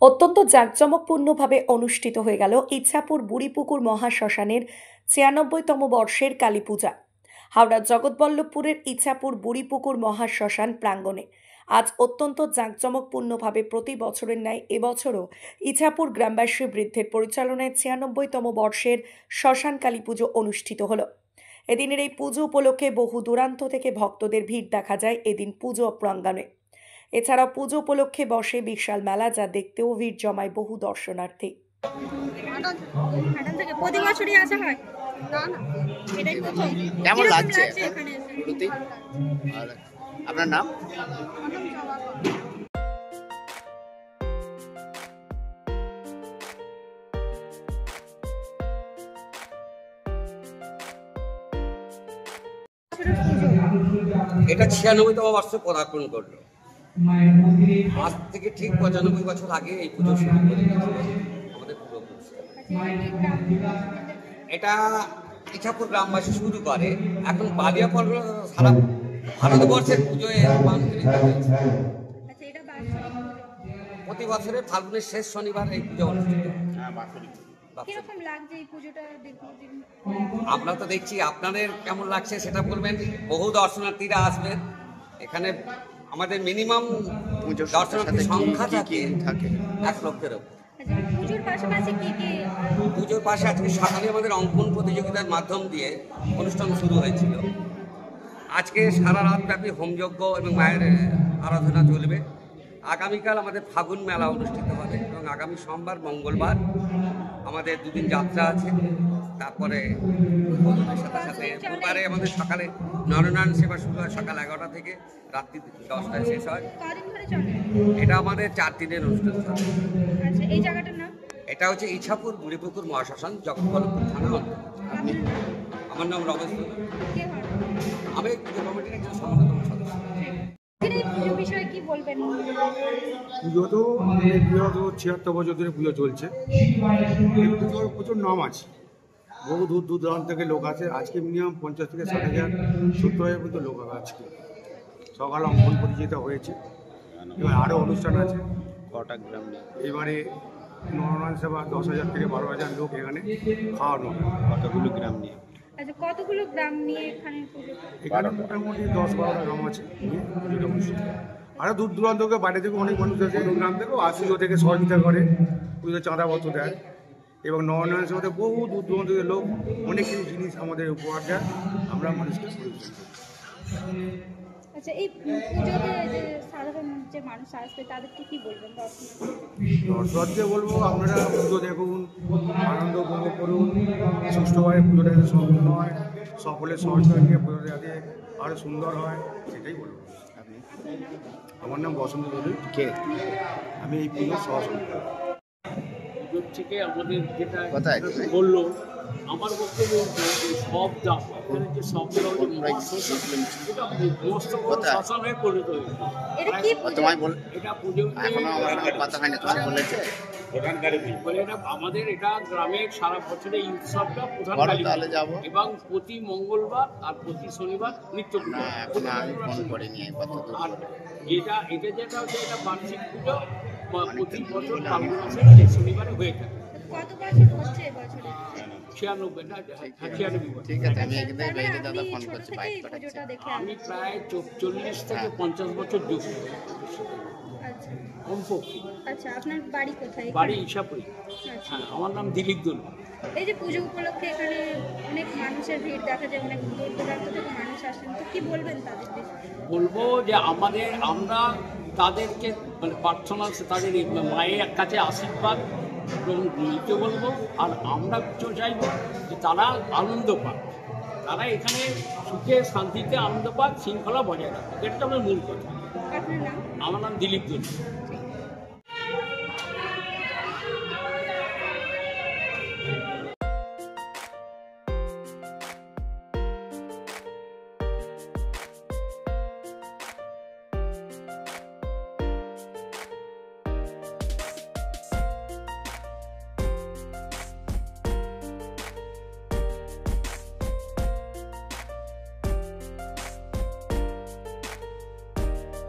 অত্যন্ত জাঁকজমকপূর্ণভাবে অনুষ্ঠিত হয়ে গেল ইছাপুর বুড়িপুকুর মহাশ্মশানের ৯৬তম বর্ষের কালীপূজা। হাওড়ার জগৎবল্লভপুরের ইছাপুর বুড়িপুকুর মহাশ্মশান প্রাঙ্গণে আজ অত্যন্ত জাঁকজমকপূর্ণভাবে প্রতি বছরের ন্যায় এবছরও ইছাপুর গ্রামবাসী বৃদ্ধের পরিচালনায় ৯৬তম বর্ষের শ্মশান কালীপুজো অনুষ্ঠিত হল। এদিনের এই পুজো উপলক্ষে বহু দূরান্ত থেকে ভক্তদের ভিড় দেখা যায় এদিন পুজো প্রাঙ্গণে। এছাড়াও পুজো উপলক্ষে বসে বিশাল মেলা, যা দেখতেও ভিড় জমায় বহু দর্শনার্থী। কেমন লাগছে আপনার নাম? এটা ৯৬তম বর্ষে পদার্পণ করলো। আজ থেকে ঠিক ৯৫ বছর আগে এই পুজো শুরু করে আমাদের পূর্বপুরুষ। এটা ইছাপুর গ্রামবাসী শুরু করে, এখন বালিয়া পরগনা সারা ভারতবর্ষের পুজোয় রূপান্তরিত হয়েছে। প্রতি বছরের ফাল্গুনের শেষ শনিবার এই পুজো অনুষ্ঠিত। আমরা তো দেখছি, আপনাদের কেমন লাগছে সেটা বলবেন। বহু দর্শনার্থীরা আসবেন এখানে। আমাদের মিনিমাম দর্শনার্থীর সংখ্যা থাকে ১ লক্ষের উপর। পুজোর পাশে আজকে সকালে আমাদের অঙ্কন প্রতিযোগিতার মাধ্যম দিয়ে অনুষ্ঠান শুরু হয়েছিল। আজকে সারা রাত ব্যাপী হোমযজ্ঞ এবং মায়ের আরাধনা চলবে। আগামীকাল আমাদের ফাগুন মেলা অনুষ্ঠিত হবে এবং আগামী সোমবার মঙ্গলবার আমাদের দুদিন যাত্রা আছে। তারপরে সাথে সাথে বুধবারে আমাদের সকালে নরনারায়ণ সেবা শুরু হয় সকাল ১১টা থেকে রাত্রি ১০টায় শেষ হয়। এটা আমাদের ৪ দিনের অনুষ্ঠান। এটা হচ্ছে ইছাপুর বুড়িপুকুর মহাশ্মশান, জগৎবল্লভপুর থানা। আমার নাম রমেশ। আমি পুজো কমিটির একজন সম্মানিত সদস্য। পুজো তো বিগত ৭৬ বছর ধরে পুজো চলছে। পুজোর প্রচুর নাম আছে, বহু দূর দূরান্ত থেকে লোক আছে। আজকে মিনিমাম ৫০ থেকে ৬০,০০০ ৭০,০০০ পর্যন্ত লোক হবে। আজকে সকালে অঙ্কন প্রতিযোগিতা হয়েছে, এবার আরও অনুষ্ঠান আছে। কটা গ্রাম নিয়ে এবারে নরনারায়ণ সেবা ১০,০০০ থেকে ১২,০০০ লোক এখানে খাওয়ানো হয়। কতগুলো গ্রাম নিয়ে? কতগুলো গ্রাম নিয়ে এখানে মোটামুটি ১০-১২টা গ্রাম আছে নিয়ে পুজোটা অনুষ্ঠিত। আরও দূর দূরান্ত থেকে, বাইরে থেকে অনেক মানুষ আছে। গ্রাম থেকেও পুজো থেকে সহযোগিতা করে, পুজো চাঁদাপত্র দেয় এবং নরনারায়ণ সেবাতে বহু দূর দূরান্ত থেকে লোক অনেক কিছু জিনিস আমাদের উপহার দেয়। আমরা মানুষকে পরিবেশন করি। আচ্ছা, এই পুজোতে যে সাধারণ যে মানুষ আসবে তাদেরকে কি বলবেন? দর্শকদের বলবো, আপনারা পুজো দেখুন, আনন্দ উপভোগ করুন, সুষ্ঠুভাবে পুজোটা যাতে সম্পূর্ণ হয়, সকলের সহযোগিতা নিয়ে পুজোটা যাতে আরও সুন্দর হয়, সেটাই বলবো। আমার নাম বসন্ত চৌধুরী। কে? আমি এই পুজোর সহসভাপতি। পুজোর থেকে আমাদের যেটা বললো, আমার বক্তব্য সব দাম এখানে যে সব সমস্ত শাসন হয়ে পরিণত হয়েছে। এটা পুজো এটা আমাদের এটা গ্রামের সারা বছরে এই উৎসবটা প্রধান কালী এবং প্রতি মঙ্গলবার আর প্রতি শনিবার নিত্য পুজো। আর এটা যেটা হচ্ছে এটা বার্ষিক পুজো, প্রতি বছর ফাল্গুন মাসের শনিবারে হয়ে থাকে। কত বছর হচ্ছে এবছরে? ৯৬ না ৯৬। ঠিক আছে, আমি প্রায় ৪০ থেকে ৫০ বছর যুক্ত। আচ্ছা, আপনার বাড়ি কোথায়? বাড়ি ইছাপুরে। হ্যাঁ, আমার নাম দিলীপ দোল। এই যে পুজো উপলক্ষে এখানে অনেক মানুষের ভিড় দেখা যায়, অনেক দূর দূরান্ত থেকে মানুষ আসেন, তো কি বলবেন তাদের? বলবো যে আমরা তাদেরকে মানে প্রার্থনা, তাদের মায়ের কাছে আশীর্বাদ নিতে বলবো। আর আমরা চাইবো যে তারা আনন্দ পাক, তারা এখানে সুখে শান্তিতে আনন্দ পাক, শৃঙ্খলা বজায় রাখবে। এটা তো আমার মূল কথা। আপনার নাম? আমার নাম দিলীপ দোল।